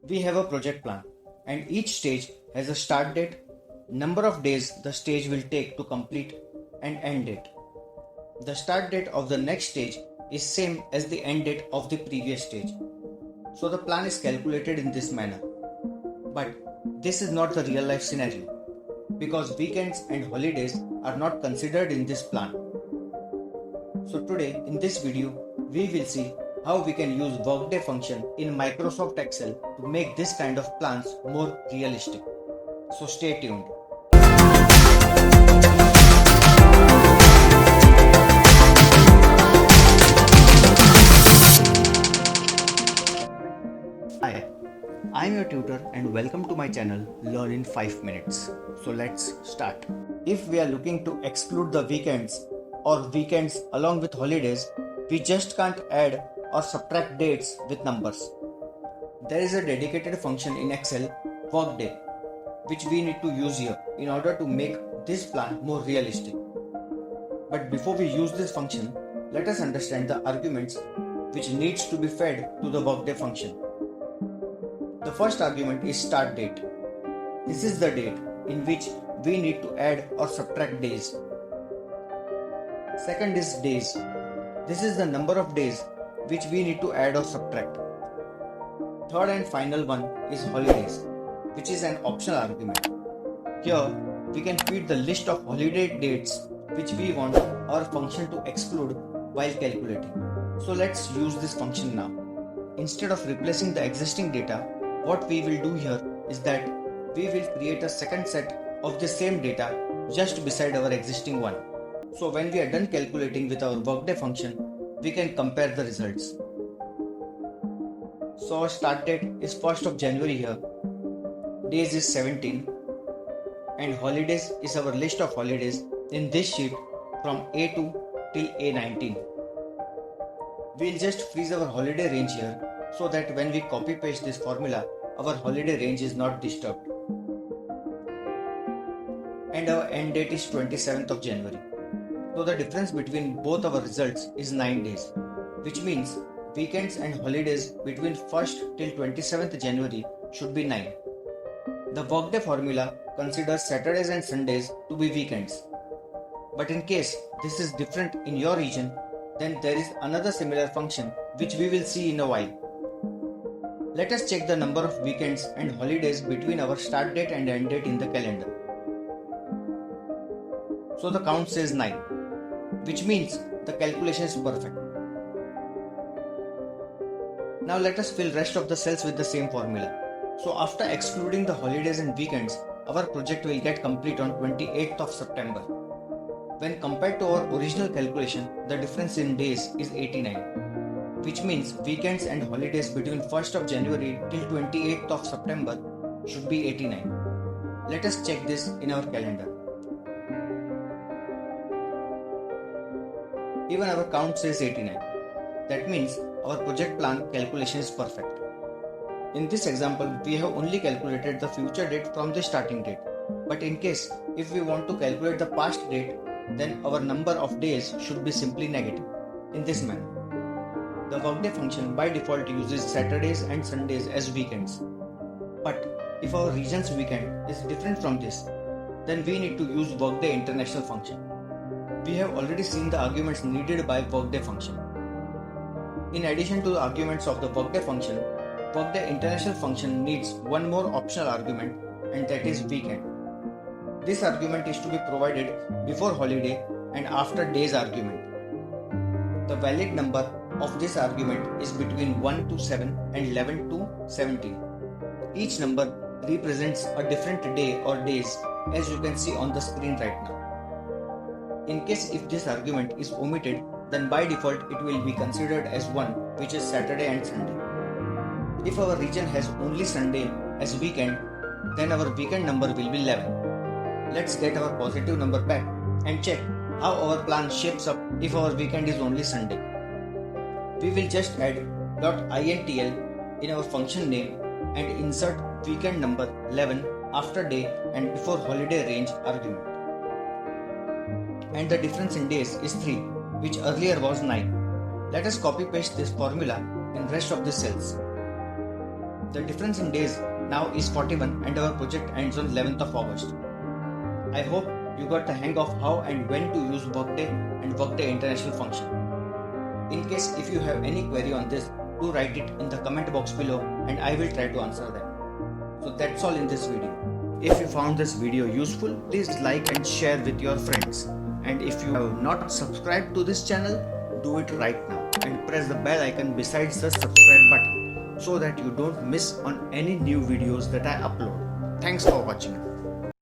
We have a project plan, and each stage has a start date, number of days the stage will take to complete, and end date. The start date of the next stage is same as the end date of the previous stage. So the plan is calculated in this manner. But this is not the real life scenario because weekends and holidays are not considered in this plan. So today in this video we will see how we can use workday function in Microsoft Excel to make this kind of plans more realistic. So stay tuned. Hi, I am your tutor and welcome to my channel Learn in 5 minutes. So let's start. If we are looking to exclude the weekends or weekends along with holidays, we just can't add or subtract dates with numbers. There is a dedicated function in Excel, Workday, which we need to use here in order to make this plan more realistic. But before we use this function, let us understand the arguments which needs to be fed to the Workday function. The first argument is start date. This is the date in which we need to add or subtract days. Second is days. This is the number of days which we need to add or subtract. Third and final one is holidays, which is an optional argument. Here we can feed the list of holiday dates which we want our function to exclude while calculating. So let's use this function now. Instead of replacing the existing data, what we will do here is that we will create a second set of the same data just beside our existing one. So when we are done calculating with our workday function, we can compare the results. So our start date is 1st of January here, days is 17, and holidays is our list of holidays in this sheet from A2 till A19. We'll just freeze our holiday range here so that when we copy paste this formula, our holiday range is not disturbed. And our end date is 27th of January. So the difference between both our results is 9 days, which means weekends and holidays between 1st till 27th January should be 9. The workday formula considers Saturdays and Sundays to be weekends. But in case this is different in your region, then there is another similar function which we will see in a while. Let us check the number of weekends and holidays between our start date and end date in the calendar. So the count says 9, which means the calculation is perfect. Now let us fill rest of the cells with the same formula. So after excluding the holidays and weekends, our project will get complete on 28th of September. When compared to our original calculation, the difference in days is 89, which means weekends and holidays between 1st of January till 28th of September should be 89. Let us check this in our calendar. Even our count says 89. That means our project plan calculation is perfect. In this example, we have only calculated the future date from the starting date. But in case if we want to calculate the past date, then our number of days should be simply negative in this manner. The workday function by default uses Saturdays and Sundays as weekends. But if our region's weekend is different from this, then we need to use workday international function. We have already seen the arguments needed by workday function. In addition to the arguments of the workday function, workday international function needs one more optional argument, and that is weekend. This argument is to be provided before holiday and after days argument. The valid number of this argument is between 1 to 7 and 11 to 17. Each number represents a different day or days, as you can see on the screen right now. In case if this argument is omitted, then by default it will be considered as 1, which is Saturday and Sunday. If our region has only Sunday as weekend, then our weekend number will be 11. Let's get our positive number back and check how our plan shapes up if our weekend is only Sunday. We will just add .intl in our function name and insert weekend number 11 after day and before holiday range argument. And the difference in days is 3, which earlier was 9. Let us copy paste this formula in rest of the cells. The difference in days now is 41 and our project ends on 11th of August. I hope you got the hang of how and when to use Workday and Workday International function. In case if you have any query on this, do write it in the comment box below and I will try to answer them. So that's all in this video. If you found this video useful, please like and share with your friends. And if you have not subscribed to this channel, do it right now and press the bell icon besides the subscribe button so that you don't miss on any new videos that I upload. Thanks for watching.